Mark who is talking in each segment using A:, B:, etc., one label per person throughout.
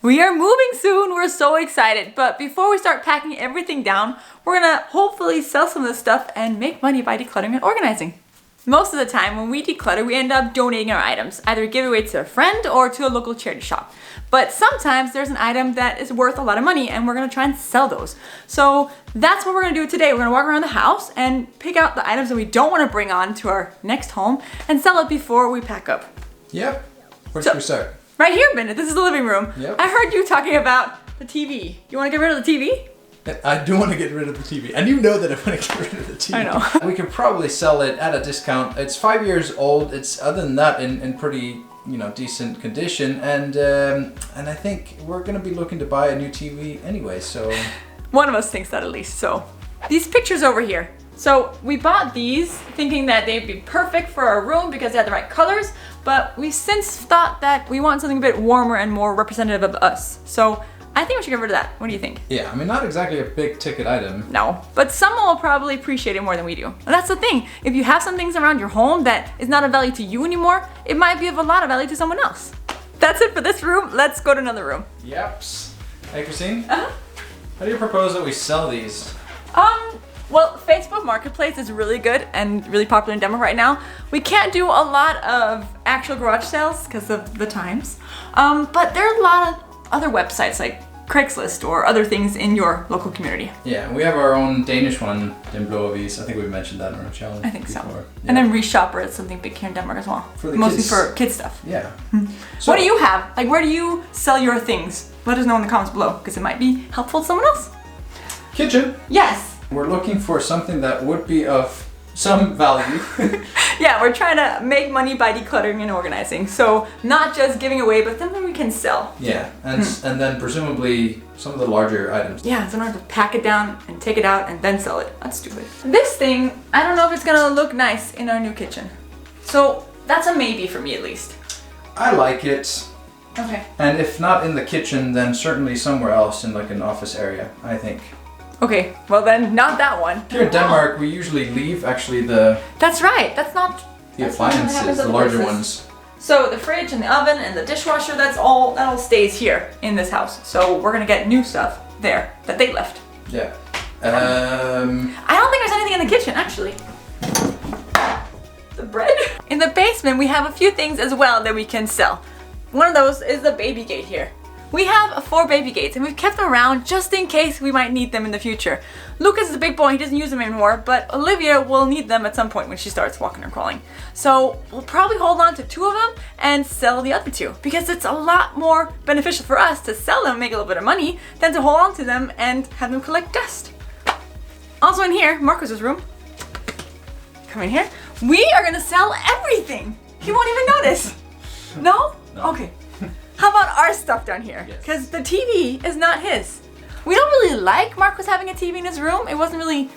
A: We are moving soon. We're so excited. But before we start packing everything down, we're gonna hopefully sell some of this stuff and make money by decluttering and organizing. Most of the time when we declutter, we end up donating our items, either give away to a friend or to a local charity shop. But sometimes there's an item that is worth a lot of money and we're gonna try and sell those. So that's what we're gonna do today. We're gonna walk around the house and pick out the items that we don't wanna bring on to our next home and sell it before we pack up.
B: Yep. Where should we start?
A: Right here, Bennett. This is the living room.
B: Yep.
A: I heard you talking about the TV. You wanna get rid of the TV?
B: I do want to get rid of the TV. And you know that I want to get rid of the TV.
A: I know.
B: We could probably sell it at a discount. It's 5 years old. It's other than that in pretty, decent condition. And I think we're going to be looking to buy a new TV anyway, so.
A: One of us thinks that at least, so. These pictures over here. So we bought these thinking that they'd be perfect for our room because they had the right colors, but we've since thought that we want something a bit warmer and more representative of us. So I think we should get rid of that. What do you think?
B: Yeah, I mean, not exactly a big ticket item.
A: No, but someone will probably appreciate it more than we do. And that's the thing. If you have some things around your home that is not of value to you anymore, it might be of a lot of value to someone else. That's it for this room. Let's go to another room.
B: Yep. Hey, Christine. How do you propose that we sell these?
A: Well, Facebook Marketplace is really good and really popular in Denmark right now. We can't do a lot of actual garage sales because of the times, but there are a lot of other websites like Craigslist or other things in your local community.
B: Yeah, we have our own Danish one, Den Blå Avis. I think we've mentioned that in our channel.
A: I think
B: before.
A: so.
B: Yeah.
A: And then Reshopper is something big here in Denmark as well.
B: For the
A: Mostly
B: kids.
A: for kids stuff.
B: Yeah.
A: So, what do you have? Like, where do you sell your things? Let us know in the comments below because it might be helpful to someone else.
B: Kitchen.
A: Yes.
B: We're looking for something that would be of some value.
A: Yeah, we're trying to make money by decluttering and organizing. So not just giving away, but something we can sell.
B: Yeah, and then presumably some of the larger items.
A: Yeah, so I don't have to pack it down and take it out and then sell it. That's stupid. This thing, I don't know if it's gonna look nice in our new kitchen. So that's a maybe for me at least.
B: I like it.
A: Okay.
B: And if not in the kitchen, then certainly somewhere else in like an office area, I think.
A: Okay, well then, not that one.
B: Here in Denmark, we usually leave actually the
A: That's right, that's not
B: appliances, the larger ones.
A: So the fridge and the oven and the dishwasher, that all stays here in this house. So we're gonna get new stuff there that they left.
B: Yeah.
A: I don't think there's anything in the kitchen, actually. The bread. In the basement, we have a few things as well that we can sell. One of those is the baby gate here. We have 4 baby gates and we've kept them around just in case we might need them in the future. Lucas is a big boy, he doesn't use them anymore, but Olivia will need them at some point when she starts walking or crawling. So we'll probably hold on to 2 of them and sell the other 2 because it's a lot more beneficial for us to sell them and make a little bit of money than to hold on to them and have them collect dust. Also in here, Marcus's room. Come in here. We are gonna sell everything. He won't even notice. No?
B: No.
A: Okay. How about our stuff down here? Because the TV is not his. We don't really like Marcus having a TV in his room. It wasn't really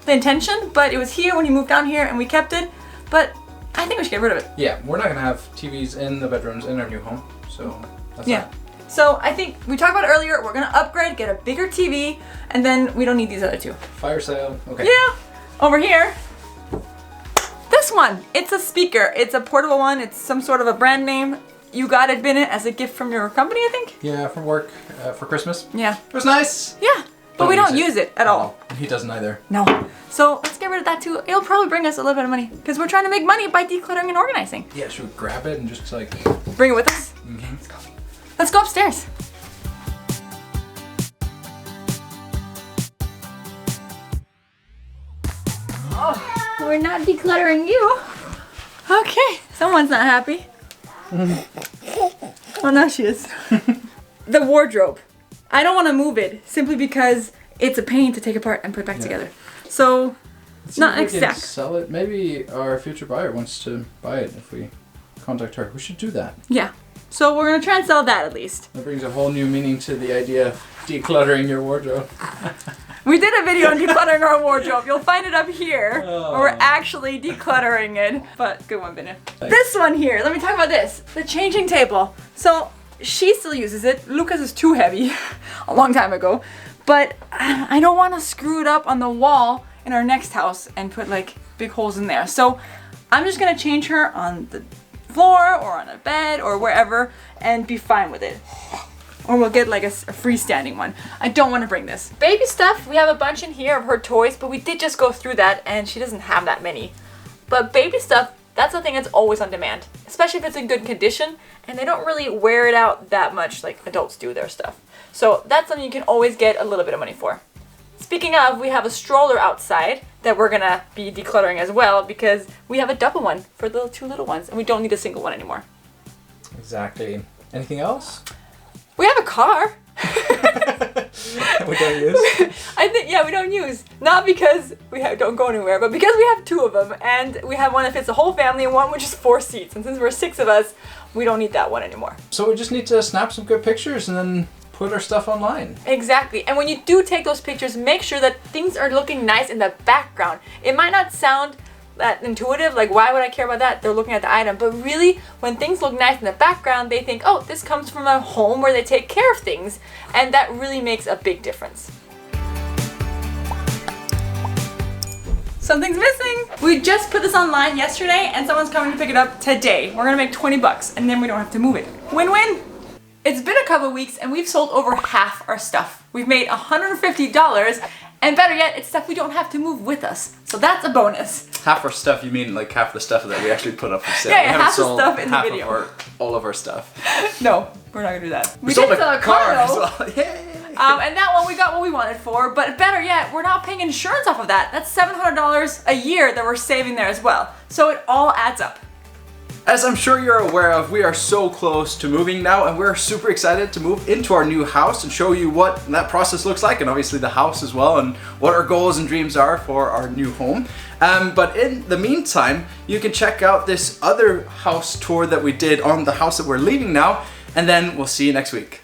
A: the intention, but it was here when he moved down here and we kept it. But I think we should get rid of it.
B: Yeah, we're not gonna have TVs in the bedrooms in our new home, so that's that.
A: So I think we talked about earlier, we're gonna upgrade, get a bigger TV, and then we don't need these other 2.
B: Fire sale, okay.
A: Yeah, over here. This one, it's a speaker. It's a portable one. It's some sort of a brand name. You got it, Bennett, as a gift from your company, I think?
B: Yeah, from work, for Christmas.
A: Yeah.
B: It was nice.
A: Yeah, but we don't use it at all.
B: He doesn't either.
A: No. So let's get rid of that too. It'll probably bring us a little bit of money because we're trying to make money by decluttering and organizing.
B: Yeah, should we grab it and just like...
A: Bring it with us?
B: Okay,
A: let's go. Let's go upstairs. Oh, we're not decluttering you. Okay, someone's not happy. Oh, now she is. The wardrobe. I don't want to move it simply because it's a pain to take apart and put back together. So, not exact.
B: Sell it. Maybe our future buyer wants to buy it if we contact her. We should do that.
A: Yeah. So we're gonna try and sell that at least.
B: That brings a whole new meaning to the idea of decluttering your wardrobe.
A: We did a video on decluttering our wardrobe. You'll find it up here. Where we're actually decluttering it. But good one, Bennett. This one here, let me talk about this. The changing table. So she still uses it. Lucas is too heavy a long time ago. But I don't want to screw it up on the wall in our next house and put like big holes in there. So I'm just gonna change her on the floor or on a bed or wherever and be fine with it. Or we'll get like a freestanding one. I don't want to bring this. Baby stuff, we have a bunch in here of her toys, but we did just go through that and she doesn't have that many. But baby stuff, that's the thing that's always on demand, especially if it's in good condition and they don't really wear it out that much like adults do their stuff. So that's something you can always get a little bit of money for. Speaking of, we have a stroller outside that we're gonna be decluttering as well because we have a double one for the 2 little ones and we don't need a single one anymore.
B: Exactly. Anything else?
A: We have a car.
B: We don't use?
A: I think, yeah, we don't use. Not because we don't go anywhere, but because we have 2 of them and we have one that fits the whole family and one with just 4 seats. And since we're 6 of us, we don't need that one anymore.
B: So we just need to snap some good pictures and then put our stuff online.
A: Exactly. And when you do take those pictures, make sure that things are looking nice in the background. It might not sound that intuitive, like why would I care about that? They're looking at the item. But really, when things look nice in the background, they think, oh, this comes from a home where they take care of things. And that really makes a big difference. Something's missing. We just put this online yesterday and someone's coming to pick it up today. We're gonna make 20 bucks and then we don't have to move it. Win-win. It's been a couple weeks and we've sold over half our stuff. We've made $150 and better yet, it's stuff we don't have to move with us. So that's a bonus.
B: Half our stuff, you mean like half the stuff that we actually put up for sale?
A: Yeah, half the stuff in the video.
B: All of our stuff.
A: No, we're not gonna do that.
B: We sold
A: did sell
B: a car as
A: though.
B: well. Yay!
A: And that one we got what we wanted for, but better yet, we're not paying insurance off of that. That's $700 a year that we're saving there as well. So it all adds up.
B: As I'm sure you're aware of, we are so close to moving now and we're super excited to move into our new house and show you what that process looks like and obviously the house as well and what our goals and dreams are for our new home. But in the meantime, you can check out this other house tour that we did on the house that we're leaving now and then we'll see you next week.